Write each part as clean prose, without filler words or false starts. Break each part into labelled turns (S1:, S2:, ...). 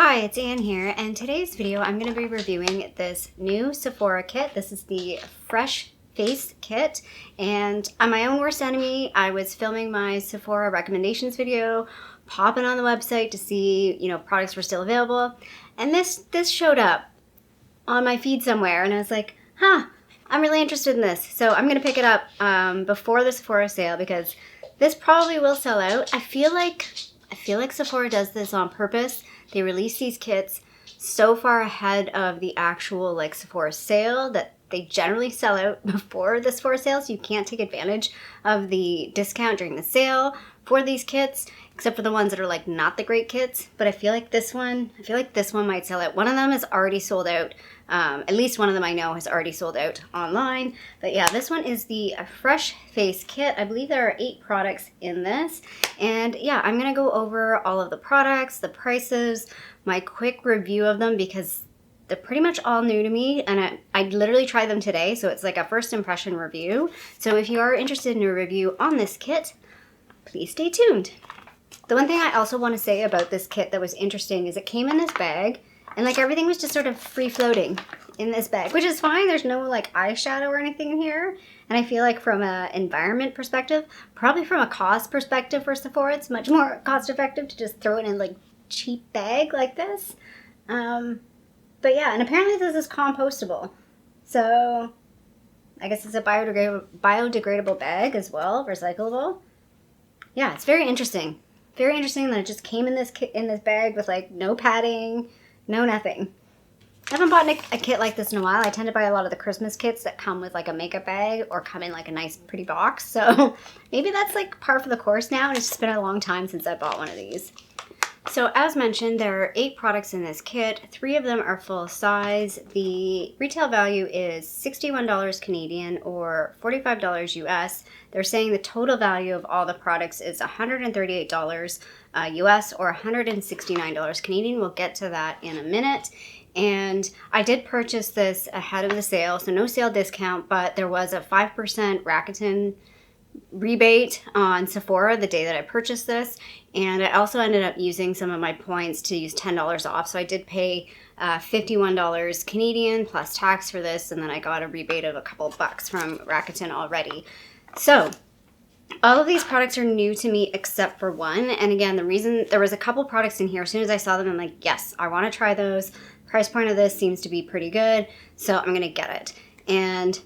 S1: Hi, it's Anne here, and today's video I'm going to be reviewing this new Sephora kit. This is the Fresh Face Kit, and I'm my own worst enemy. I was filming my Sephora recommendations video, popping on the website to see, products were still available, and this showed up on my feed somewhere, and I was like, I'm really interested in this, so I'm going to pick it up before the Sephora sale because this probably will sell out. I feel like Sephora does this on purpose. They release these kits so far ahead of the actual Sephora sale that they generally sell out before the Sephora sale, so you can't take advantage of the discount during the sale for these kits, except for the ones that are not the great kits. But I feel like this one might sell out. One of them is already sold out. At least one of them I know has already sold out online. But yeah, this one is the Fresh Face Kit. I believe there are 8 products in this. And yeah, I'm going to go over all of the products, the prices, my quick review of them because they're pretty much all new to me. And I literally tried them today, so it's like a first impression review. So if you are interested in a review on this kit, please stay tuned. The one thing I also want to say about this kit that was interesting is it came in this bag. And everything was just sort of free floating in this bag, which is fine. There's no eyeshadow or anything in here. And I feel like from an environment perspective, probably from a cost perspective for Sephora, it's much more cost effective to just throw it in a cheap bag like this. But yeah, and apparently this is compostable. So I guess it's a biodegradable bag as well, recyclable. Yeah, it's very interesting. Very interesting that it just came in this bag with no padding. No, nothing. I haven't bought a kit like this in a while. I tend to buy a lot of the Christmas kits that come with a makeup bag or come in a nice pretty box. So maybe that's par for the course now, and it's just been a long time since I bought one of these. So as mentioned, there are 8 products in this kit. 3 of them are full size. The retail value is $61 Canadian or $45 US. They're saying the total value of all the products is $138 US or $169 Canadian. We'll get to that in a minute. And I did purchase this ahead of the sale, so no sale discount, but there was a 5% Rakuten rebate on Sephora the day that I purchased this, and I also ended up using some of my points to use $10 off, so I did pay $51 Canadian plus tax for this, and then I got a rebate of a couple bucks from Rakuten already. So all of these products are new to me except for one, and again, the reason there was a couple products in here, as soon as I saw them, I'm like, yes, I want to try those. Price point of this seems to be pretty good, so I'm going to get it. And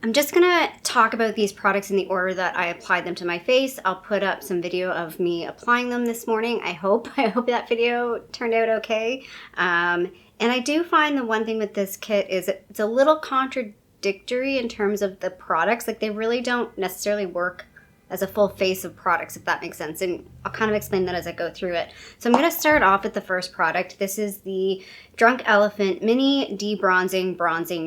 S1: I'm just going to talk about these products in the order that I applied them to my face. I'll put up some video of me applying them this morning, I hope. I hope that video turned out okay. And I do find the one thing with this kit is it's a little contradictory in terms of the products. They really don't necessarily work as a full face of products, if that makes sense. And I'll kind of explain that as I go through it. So I'm going to start off with the first product. This is the Drunk Elephant Mini Bronzing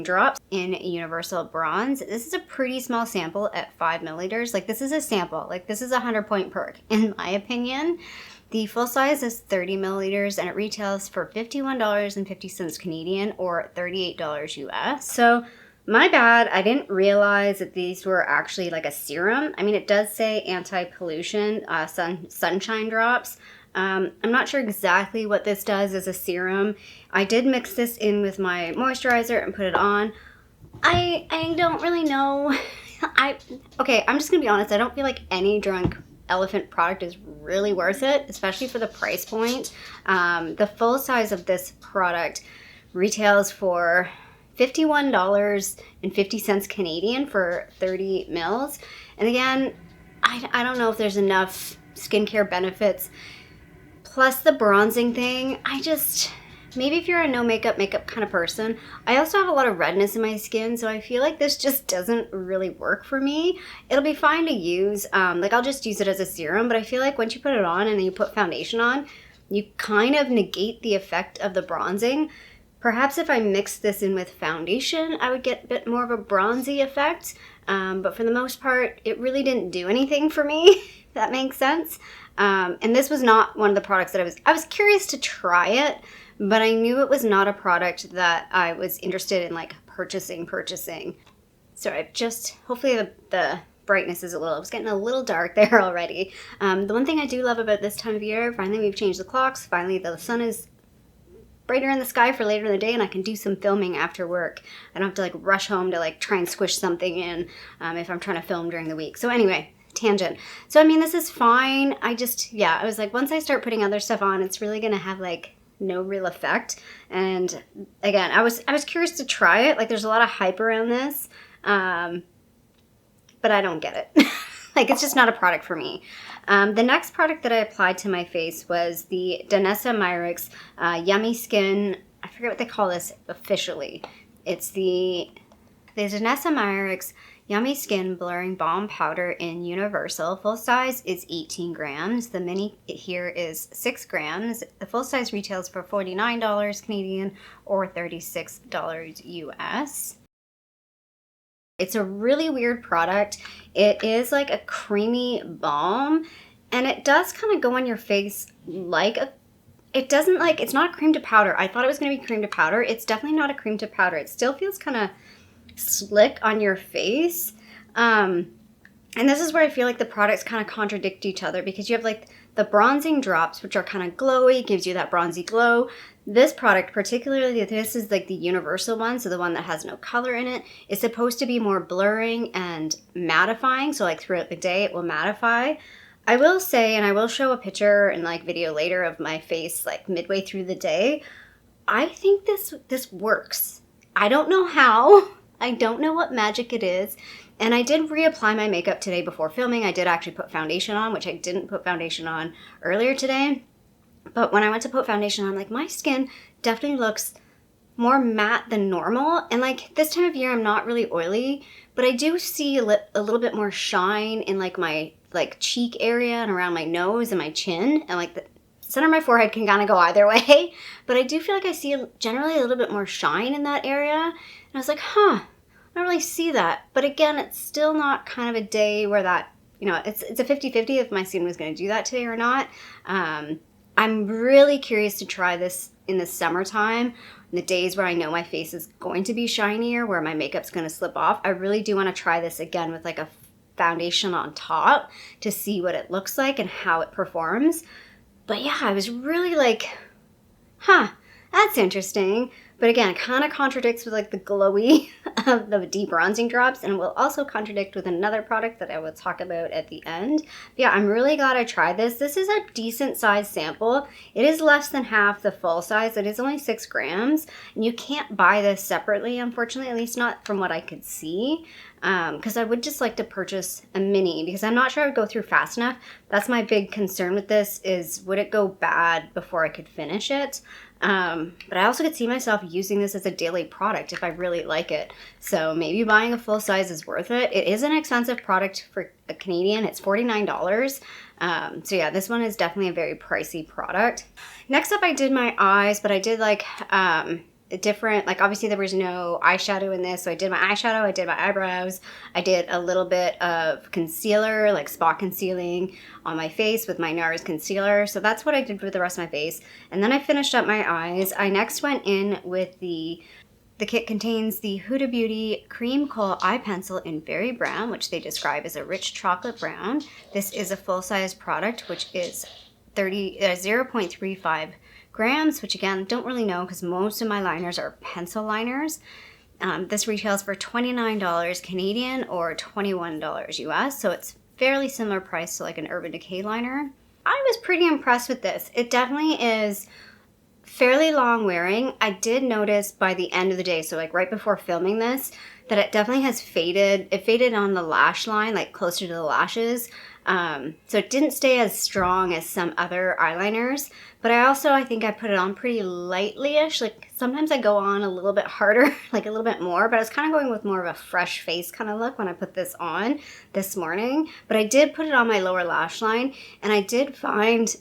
S1: Drops in Universal Bronze. This is a pretty small sample at 5 milliliters. This is a sample. This is a 100-point perk, in my opinion. The full size is 30 milliliters and it retails for $51.50 Canadian or $38 US. So my bad, I didn't realize that these were actually a serum. I mean, it does say anti-pollution, sunshine drops. I'm not sure exactly what this does as a serum. I did mix this in with my moisturizer and put it on. I don't really know. Okay, I'm just gonna be honest, I don't feel like any Drunk Elephant product is really worth it, especially for the price point. The full size of this product retails for $51.50 Canadian for 30 mils. And again, I don't know if there's enough skincare benefits. Plus the bronzing thing, maybe if you're a no makeup kind of person. I also have a lot of redness in my skin, so I feel like this just doesn't really work for me. It'll be fine to use. I'll just use it as a serum, but I feel like once you put it on and then you put foundation on, you kind of negate the effect of the bronzing. Perhaps if I mixed this in with foundation, I would get a bit more of a bronzy effect. But for the most part, it really didn't do anything for me, if that makes sense. And this was not one of the products that I was curious to try it, but I knew it was not a product that I was interested in purchasing. So hopefully the brightness is it was getting a little dark there already. The one thing I do love about this time of year, finally we've changed the clocks. Finally the sun is brighter in the sky for later in the day, and I can do some filming after work. I don't have to like rush home to like try and squish something in if I'm trying to film during the week. So anyway, tangent. So I mean, this is fine. I was like, once I start putting other stuff on, it's really gonna have like no real effect. And again, I was curious to try it. Like, there's a lot of hype around this, but I don't get it. Like, it's just not a product for me. The next product that I applied to my face was the Danessa Myricks Yummy Skin. I forget what they call this officially. It's the Danessa Myricks Yummy Skin Blurring Balm Powder in Universal. Full size is 18 grams. The mini here is 6 grams. The full size retails for $49 Canadian or $36 US. It's a really weird product. It is like a creamy balm, and it does kind of go on your face like a, it's not a cream to powder. I thought it was going to be cream to powder. It's definitely not a cream to powder. It still feels kind of slick on your face. And this is where I feel like the products kind of contradict each other, because you have like the bronzing drops, which are kind of glowy, gives you that bronzy glow. This product, particularly, this is like the universal one, so the one that has no color in it, is supposed to be more blurring and mattifying. So like throughout the day, it will mattify. I will say, and I will show a picture and like video later of my face like midway through the day, I think this works. I don't know how. I don't know what magic it is. And I did reapply my makeup today before filming. I did actually put foundation on, which I didn't put foundation on earlier today. But when I went to put foundation on, like, my skin definitely looks more matte than normal. And like this time of year, I'm not really oily, but I do see a little bit more shine in like my like cheek area and around my nose and my chin. And like the center of my forehead can kind of go either way. But I do feel like I see generally a little bit more shine in that area. And I was like, huh, I don't really see that. But again, it's still not kind of a day where that, you know, it's a 50-50 if my skin was going to do that today or not. I'm really curious to try this in the summertime, in the days where I know my face is going to be shinier, where my makeup's going to slip off. I really do want to try this again with like a foundation on top to see what it looks like and how it performs. But yeah, I was really like, huh, that's interesting. But again, it kind of contradicts with like the glowy of the DBronzing drops, and will also contradict with another product that I will talk about at the end. But yeah, I'm really glad I tried this. This is a decent size sample. It is less than half the full size. It is only 6 grams, and you can't buy this separately, unfortunately, at least not from what I could see. Because I would just like to purchase a mini, because I'm not sure I would go through fast enough. That's my big concern with this, is would it go bad before I could finish it? But I also could see myself using this as a daily product if I really like it. So maybe buying a full size is worth it. It is an expensive product for a Canadian. It's $49. So yeah, this one is definitely a very pricey product. Next up, I did my eyes, but I did like different, like obviously there was no eyeshadow in this, so I did my eyeshadow, I did my eyebrows, I did a little bit of concealer, like spot concealing on my face with my NARS concealer. So that's what I did with the rest of my face. And then I finished up my eyes. I next went in with the kit contains the Huda Beauty Cream Kohl Eye Pencil in Berry Brown, which they describe as a rich chocolate brown. This is a full-size product, which is 0.35 grams, which again, don't really know because most of my liners are pencil liners. This retails for $29 Canadian or $21 US, so it's fairly similar price to like an Urban Decay liner. I was pretty impressed with this. It definitely is fairly long wearing. I did notice by the end of the day, so like right before filming this, that it definitely has faded. It faded on the lash line, like closer to the lashes. So it didn't stay as strong as some other eyeliners, but I think I put it on pretty lightly-ish. Like sometimes I go on a little bit harder, like a little bit more, but I was kind of going with more of a fresh face kind of look when I put this on this morning. But I did put it on my lower lash line, and I did find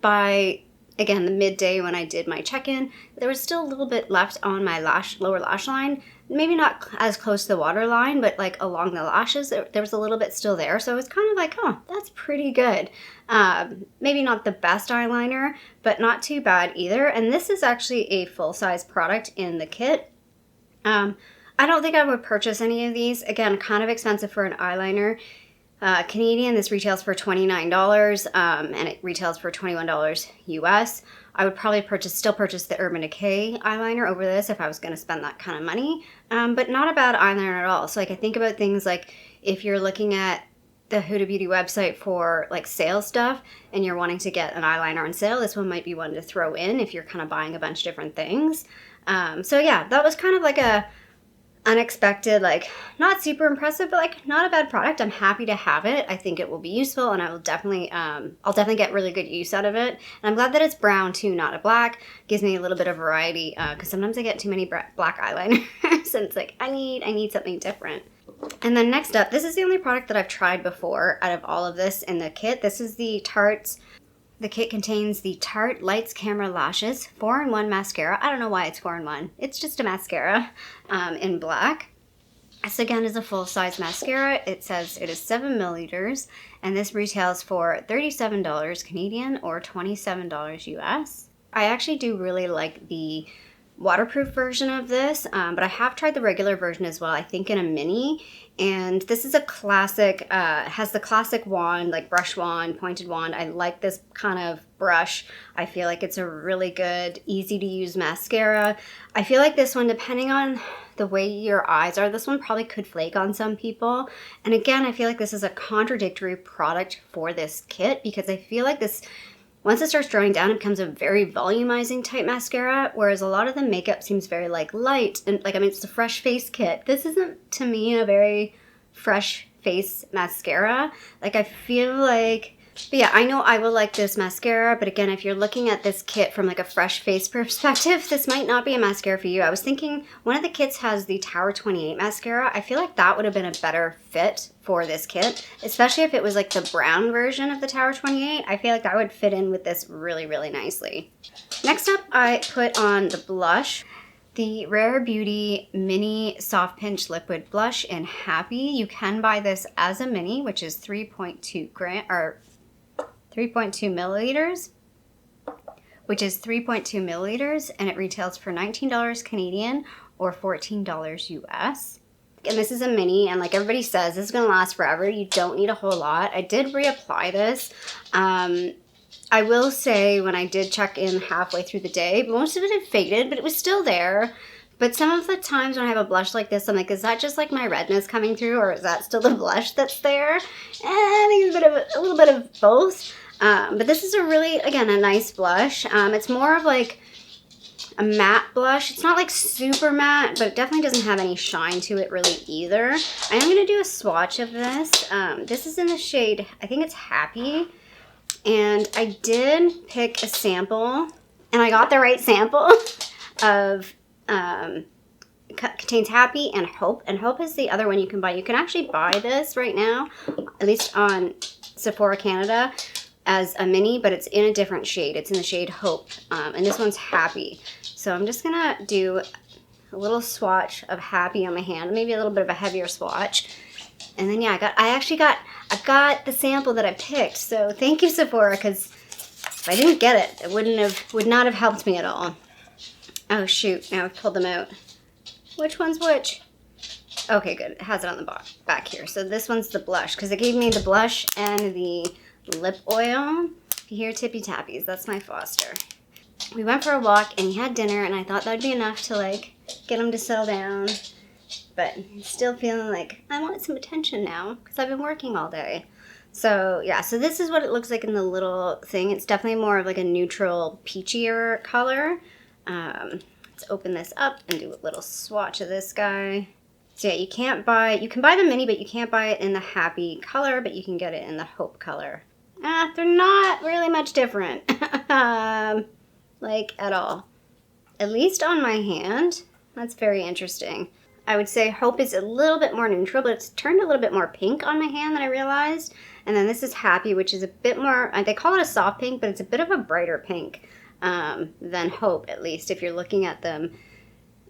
S1: by, again, the midday when I did my check-in, there was still a little bit left on my lower lash line. Maybe not as close to the waterline, but like along the lashes, there was a little bit still there. So it was kind of like, oh, that's pretty good. Maybe not the best eyeliner, but not too bad either. And this is actually a full-size product in the kit. I don't think I would purchase any of these. Again, kind of expensive for an eyeliner. Canadian, this retails for $29, and it retails for $21 US. I would probably still purchase the Urban Decay eyeliner over this if I was going to spend that kind of money. But not a bad eyeliner at all. So like I think about things like if you're looking at the Huda Beauty website for like sale stuff and you're wanting to get an eyeliner on sale, this one might be one to throw in if you're kind of buying a bunch of different things. So yeah, that was kind of like a unexpected, like not super impressive, but like not a bad product. I'm happy to have it. I think it will be useful, and I will definitely I'll definitely get really good use out of it. And I'm glad that it's brown too, not a black. Gives me a little bit of variety because sometimes I get too many black eyeliners and it's like I need something different. And then next up, this is the only product that I've tried before out of all of this in the kit. This is the Tarte's. The kit contains the Tarte Lights Camera Lashes 4-in-1 mascara. I don't know why it's 4-in-1. It's just a mascara in black. This again is a full-size mascara. It says it is 7 milliliters, and this retails for $37 Canadian or $27 US. I actually do really like the waterproof version of this, but I have tried the regular version as well, I think in a mini. And this is a classic, has the classic wand, like brush wand, pointed wand. I like this kind of brush. I feel like it's a really good, easy to use mascara. I feel like this one, depending on the way your eyes are, this one probably could flake on some people. And again, I feel like this is a contradictory product for this kit because I feel like this, once it starts drying down, it becomes a very volumizing type mascara, whereas a lot of the makeup seems very like light and like, I mean, it's a fresh face kit. This isn't to me a very fresh face mascara. Like I feel like, but yeah, I know I will like this mascara, but again, if you're looking at this kit from like a fresh face perspective, this might not be a mascara for you. I was thinking one of the kits has the Tower 28 mascara. I feel like that would have been a better fit for this kit, especially if it was like the brown version of the Tower 28. I feel like that would fit in with this really, really nicely. Next up, I put on the blush. The Rare Beauty Mini Soft Pinch Liquid Blush in Happy. You can buy this as a mini, which is 3.2 milliliters, which is 3.2 milliliters, and it retails for $19 Canadian or $14 US. And this is a mini, and like everybody says, this is gonna last forever. You don't need a whole lot. I did reapply this. I will say when I did check in halfway through the day, most of it had faded, but it was still there. But some of the times when I have a blush like this, I'm like, is that just like my redness coming through, or is that still the blush that's there? And I think it's a little bit of both. But this is a really, again, a nice blush. It's more of like a matte blush. It's not like super matte, but it definitely doesn't have any shine to it really either. I am going to do a swatch of this. This is in the shade, I think it's Happy. And I did pick a sample, and I got the right sample of, contains Happy and Hope. And Hope is the other one you can buy. You can actually buy this right now, at least on Sephora Canada, as a mini, but it's in a different shade. It's in the shade Hope, and this one's Happy. So I'm just gonna do a little swatch of Happy on my hand, maybe a little bit of a heavier swatch. And then yeah, I got the sample that I picked. So thank you, Sephora, because if I didn't get it, it would not have helped me at all. Oh shoot, now I've pulled them out. Which one's which? Okay, good. It has it on the back here. So this one's the blush, because it gave me the blush and the lip oil. You hear tippy tappies, that's my Foster. We went for a walk and he had dinner, and I thought that'd be enough to like get him to settle down. But I'm still feeling like I want some attention now because I've been working all day. So yeah, so this is what it looks like in the little thing. It's definitely more of like a neutral peachier color. Let's open this up and do a little swatch of this guy. So yeah, you can buy the mini, but you can't buy it in the Happy color, but you can get it in the Hope color. They're not really much different, like at all. At least on my hand. That's very interesting. I would say Hope is a little bit more neutral, but it's turned a little bit more pink on my hand than I realized. And then this is Happy, which is a bit more, they call it a soft pink, but it's a bit of a brighter pink than Hope, at least if you're looking at them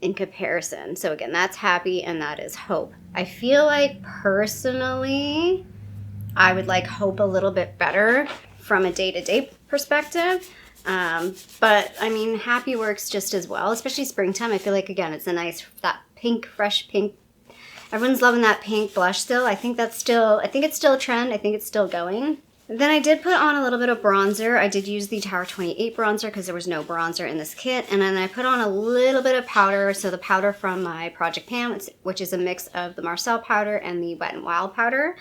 S1: in comparison. So again, that's Happy and that is Hope. I feel like personally, I would like Hope a little bit better from a day-to-day perspective. But I mean, Happy works just as well, especially springtime. I feel like, again, it's a nice, that pink, fresh pink. Everyone's loving that pink blush still. I think it's still a trend. I think it's still going. Then I did put on a little bit of bronzer. I did use the Tower 28 bronzer because there was no bronzer in this kit. And then I put on a little bit of powder. So the powder from my Project Pan, which is a mix of the Marcel powder and the Wet n Wild powder.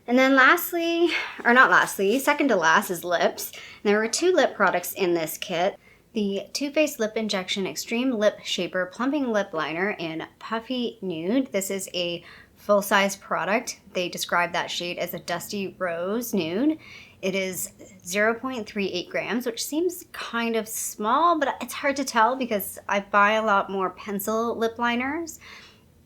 S1: And then lastly, or not lastly, second to last is lips. And there were 2 lip products in this kit. The Too Faced Lip Injection Extreme Lip Shaper Plumping Lip Liner in Puffy Nude. This is a full-size product. They describe that shade as a Dusty Rose Nude. It is 0.38 grams, which seems kind of small, but it's hard to tell because I buy a lot more pencil lip liners.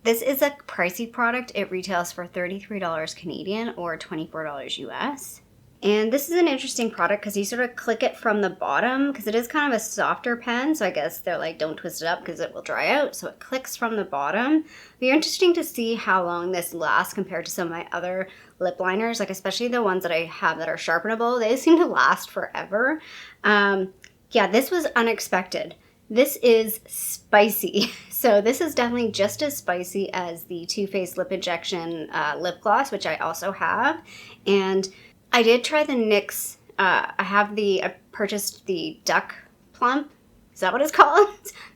S1: This is a pricey product. It retails for $33 Canadian or $24 US. And this is an interesting product because you sort of click it from the bottom because it is kind of a softer pen. So I guess they're like, don't twist it up because it will dry out. So it clicks from the bottom. It'll be interesting to see how long this lasts compared to some of my other lip liners, like especially the ones that I have that are sharpenable. They seem to last forever. Yeah, this was unexpected. This is spicy. So this is definitely just as spicy as the Too Faced Lip Injection lip gloss, which I also have. And I did try the NYX, I purchased the Duck Plump. Is that what it's called?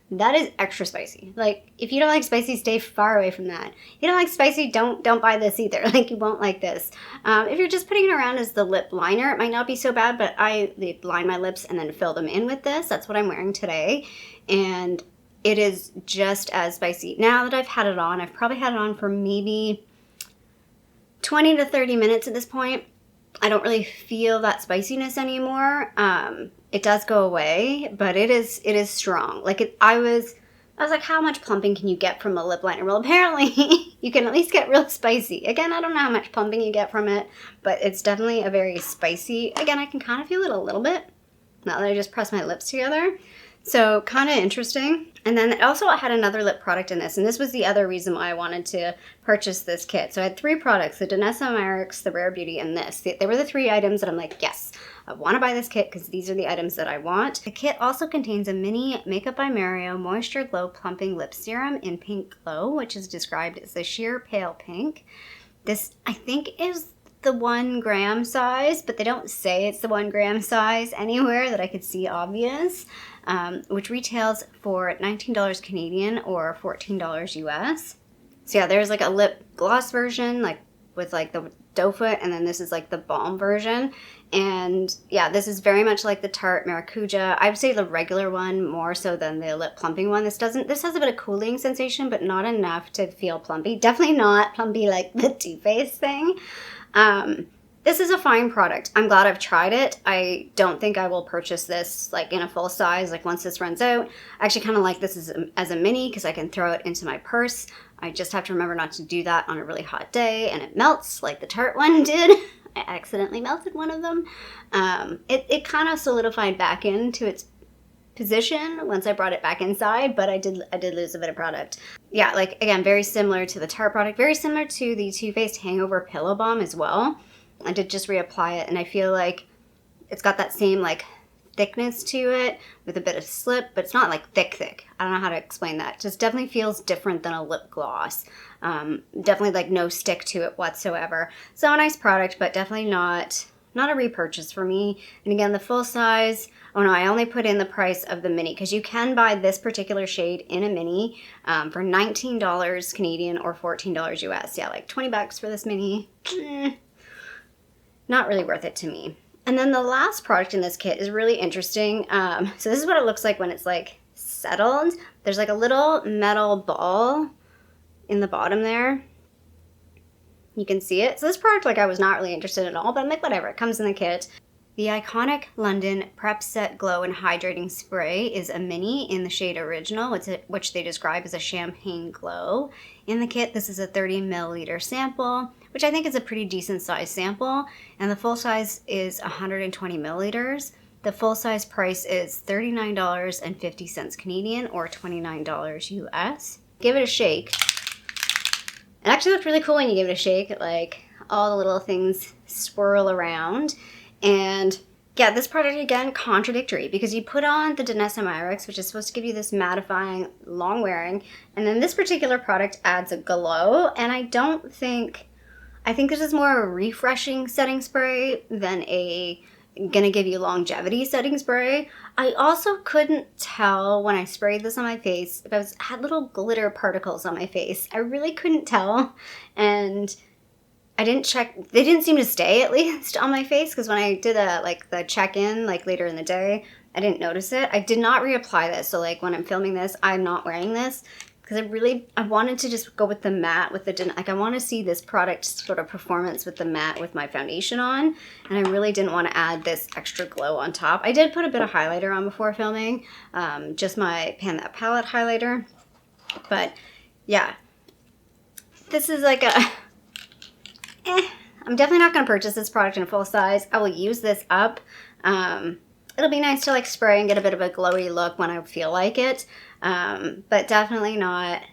S1: That is extra spicy. Like, if you don't like spicy, stay far away from that. If you don't like spicy, don't buy this either. Like, you won't like this. If you're just putting it around as the lip liner, it might not be so bad, but I line my lips and then fill them in with this. That's what I'm wearing today. And it is just as spicy. Now that I've had it on, I've probably had it on for maybe 20 to 30 minutes at this point. I don't really feel that spiciness anymore. It does go away, but it is strong. Like I was like, how much plumping can you get from a lip liner? Well, apparently you can at least get real spicy. Again, I don't know how much plumping you get from it, but it's definitely a very spicy. Again, I can kind of feel it a little bit now that I just press my lips together. So kind of interesting. And then it also had another lip product in this, and this was the other reason why I wanted to purchase this kit. So I had 3 products, the Danessa, Myricks, the Rare Beauty, and this. They were the 3 items that I'm like, yes, I want to buy this kit because these are the items that I want. The kit also contains a mini Makeup by Mario MoistureGlow Plumping Lip Serum in Pink Glow, which is described as the sheer pale pink. This, I think, is the 1 gram size, but they don't say it's the 1 gram size anywhere that I could see obvious. Which retails for $19 Canadian or $14 US. So yeah, there's like a lip gloss version, like with like the doe foot, and then this is like the balm version. And yeah, this is very much like the Tarte Maracuja. I would say the regular one more so than the lip plumping one. This has a bit of cooling sensation, but not enough to feel plumpy. Definitely not plumpy like the Too Faced thing. This is a fine product. I'm glad I've tried it. I don't think I will purchase this like in a full size, like once this runs out. I actually kind of like this as a mini because I can throw it into my purse. I just have to remember not to do that on a really hot day, and it melts like the Tarte one did. I accidentally melted one of them. It kind of solidified back into its position once I brought it back inside, but I did lose a bit of product. Yeah, like again, very similar to the Tarte product, very similar to the Too Faced Hangover Pillow Balm as well. I did just reapply it, and I feel like it's got that same like thickness to it with a bit of slip, but it's not like thick. I don't know how to explain that. It just definitely feels different than a lip gloss. Definitely like no stick to it whatsoever. So a nice product, but definitely not a repurchase for me. And again, the full size, oh no, I only put in the price of the mini because you can buy this particular shade in a mini for $19 Canadian or $14 US. Yeah, like 20 bucks for this mini. Not really worth it to me. And then the last product in this kit is really interesting. So this is what it looks like when it's like settled. There's like a little metal ball in the bottom there. You can see it. So this product, like I was not really interested at all, but I'm like, whatever, it comes in the kit. The iconic London Prep Set Glow and Hydrating Spray is a mini in the shade Original, which they describe as a champagne glow. In the kit, this is a 30 milliliter sample, which I think is a pretty decent size sample, and the full size is 120 milliliters. The full size price is $39.50 Canadian or $29 US. Give it a shake. It actually looked really cool when you give it a shake. Like all the little things swirl around. And yeah, this product again, contradictory because you put on the Danessa Myricks, which is supposed to give you this mattifying, long wearing, and then this particular product adds a glow, and I don't think I think this is more a refreshing setting spray than a gonna give you longevity setting spray. I also couldn't tell when I sprayed this on my face if I had little glitter particles on my face. I really couldn't tell, and I didn't check. They didn't seem to stay, at least, on my face, because when I did the check-in later in the day, I didn't notice it. I did not reapply this, so like when I'm filming this, I'm not wearing this because I wanted to just go with the matte, I want to see this product sort of performance with the matte with my foundation on, and I really didn't want to add this extra glow on top. I did put a bit of highlighter on before filming, just my Pan That Palette highlighter, but yeah, this is like a, I'm definitely not going to purchase this product in full size. I will use this up. It'll be nice to like spray and get a bit of a glowy look when I feel like it, but definitely not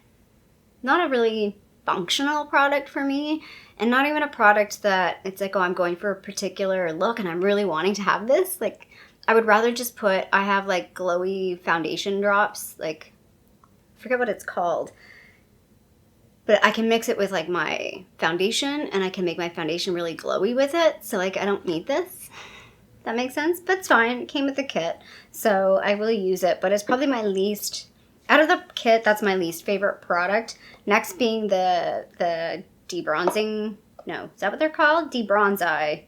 S1: a really functional product for me, and not even a product that it's like, oh, I'm going for a particular look and I'm really wanting to have this. Like, I would rather just I have like glowy foundation drops, like, I forget what it's called, but I can mix it with like my foundation and I can make my foundation really glowy with it. So like, I don't need this. That makes sense, but it's fine. It came with the kit, so I will use it, but it's probably my least, out of the kit, that's my least favorite product. Next being the DBronzing, no, is that what they're called? DBronzi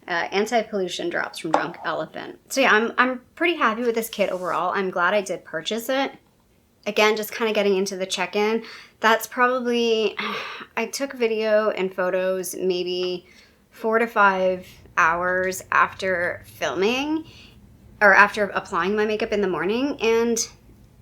S1: anti-pollution drops from Drunk Elephant. So yeah, I'm pretty happy with this kit overall. I'm glad I did purchase it. Again, just kind of getting into the check-in. That's probably, I took video and photos maybe 4 to 5 hours after filming, or after applying my makeup in the morning, and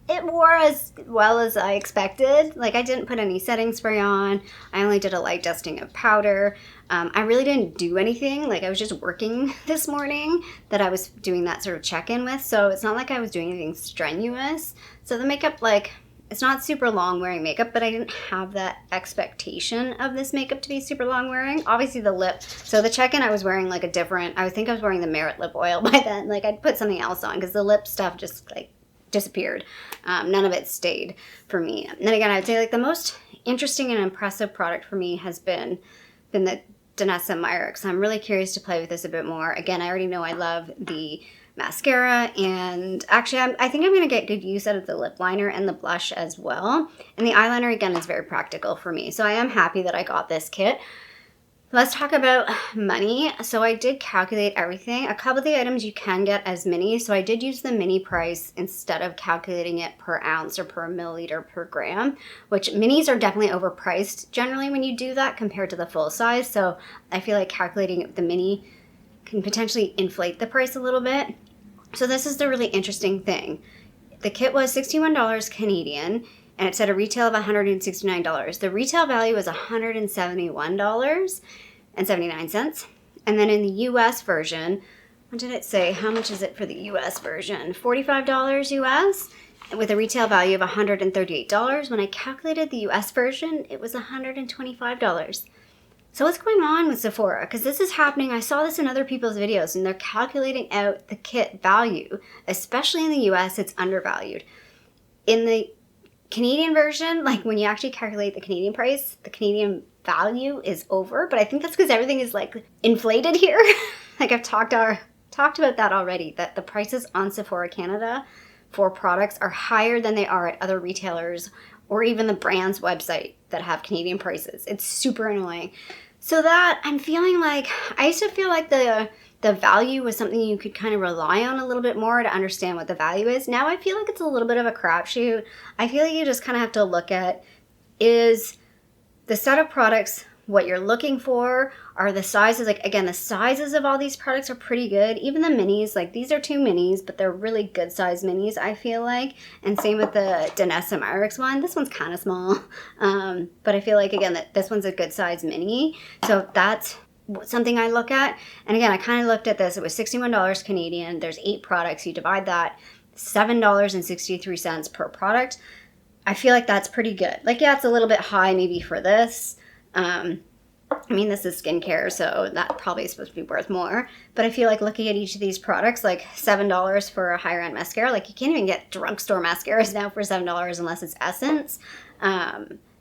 S1: it wore as well as I expected. Like, I didn't put any setting spray on. I only did a light dusting of powder. I really didn't do anything. Like, I was just working this morning that I was doing that sort of check-in with, so it's not like I was doing anything strenuous. So the makeup, like, it's not super long wearing makeup, but I didn't have that expectation of this makeup to be super long wearing. Obviously the lip, so the check-in I was wearing like a different, I think I was wearing the Merit lip oil by then. Like, I'd put something else on because the lip stuff just like disappeared. None of it stayed for me. And then again, I'd say like the most interesting and impressive product for me has been the Danessa Myricks. I'm really curious to play with this a bit more. Again, I already know I love the mascara, and actually I think I'm going to get good use out of the lip liner and the blush as well. And the eyeliner, again, is very practical for me. So I am happy that I got this kit. Let's talk about money. So I did calculate everything. A couple of the items you can get as minis. So I did use the mini price instead of calculating it per ounce or per milliliter per gram, which minis are definitely overpriced generally when you do that compared to the full size. So I feel like calculating the mini can potentially inflate the price a little bit. So this is the really interesting thing. The kit was $61 Canadian, and it's at a retail of $169. The retail value is $171.79. And then in the US version, what did it say? How much is it for the US version? $45 US, with a retail value of $138. When I calculated the US version, it was $125. So what's going on with Sephora? Because this is happening. I saw this in other people's videos, and they're calculating out the kit value. Especially in the US, it's undervalued. In the Canadian version, like when you actually calculate the Canadian price, the Canadian value is over. But I think that's because everything is like inflated here. Like I've talked about that already, that the prices on Sephora Canada for products are higher than they are at other retailers or even the brand's website that have Canadian prices. It's super annoying. So that I'm feeling like, I used to feel like the value was something you could kind of rely on a little bit more to understand what the value is. Now I feel like it's a little bit of a crapshoot. I feel like you just kind of have to look at, is the set of products what you're looking for? Are the sizes, like again, the sizes of all these products are pretty good. Even the minis, like these are 2 minis, but they're really good size minis, I feel like. And same with the Danessa Myricks one. This one's kind of small, but I feel like, again, that this one's a good size mini. So that's something I look at. And again, I kind of looked at this. It was $61 Canadian. There's 8 products. You divide that, $7.63 per product. I feel like that's pretty good. Like, yeah, it's a little bit high maybe for this. I mean, this is skincare, so that probably is supposed to be worth more. But I feel like looking at each of these products, like $7 for a higher-end mascara. Like, you can't even get drugstore mascaras now for $7 unless it's Essence.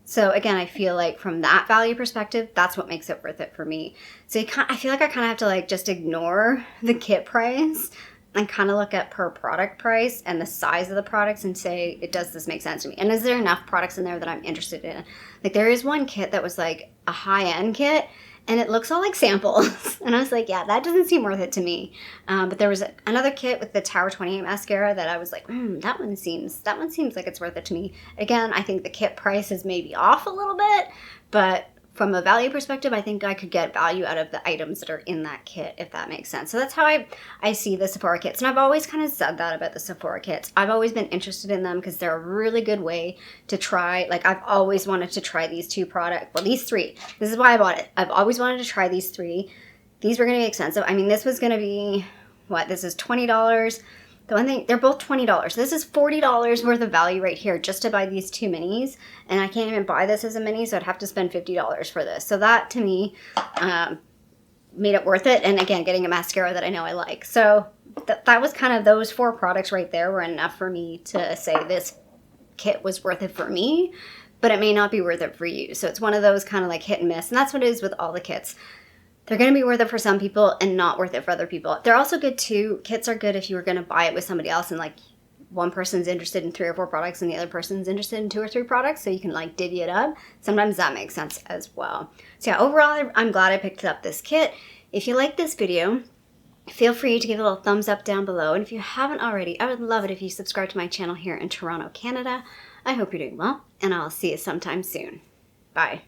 S1: So again, I feel like from that value perspective, that's what makes it worth it for me. So I feel like I kind of have to like just ignore the kit price and kind of look at per product price and the size of the products and say, does this make sense to me? And is there enough products in there that I'm interested in? Like there is one kit that was like a high-end kit and it looks all like samples. And I was like, yeah, that doesn't seem worth it to me. But there was another kit with the Tower 28 mascara that I was like, that one seems like it's worth it to me. Again, I think the kit price is maybe off a little bit, but from a value perspective, I think I could get value out of the items that are in that kit, if that makes sense. So that's how I see the Sephora kits. And I've always kind of said that about the Sephora kits. I've always been interested in them because they're a really good way to try. Like I've always wanted to try these two products. Well, these three. This is why I bought it. I've always wanted to try these three. These were going to be expensive. I mean, this was going to be, what? This is $20. The one thing, they're both $20. This is $40 worth of value right here just to buy these two minis. And I can't even buy this as a mini, so I'd have to spend $50 for this. So that, to me, made it worth it. And again, getting a mascara that I know I like. So that was kind of those 4 products right there were enough for me to say this kit was worth it for me. But it may not be worth it for you. So it's one of those kind of like hit and miss. And that's what it is with all the kits. They're going to be worth it for some people and not worth it for other people. They're also good too. Kits are good if you were going to buy it with somebody else and like one person's interested in 3 or 4 products and the other person's interested in 2 or 3 products. So you can like divvy it up. Sometimes that makes sense as well. So yeah, overall, I'm glad I picked up this kit. If you like this video, feel free to give it a little thumbs up down below. And if you haven't already, I would love it if you subscribe to my channel here in Toronto, Canada. I hope you're doing well and I'll see you sometime soon. Bye.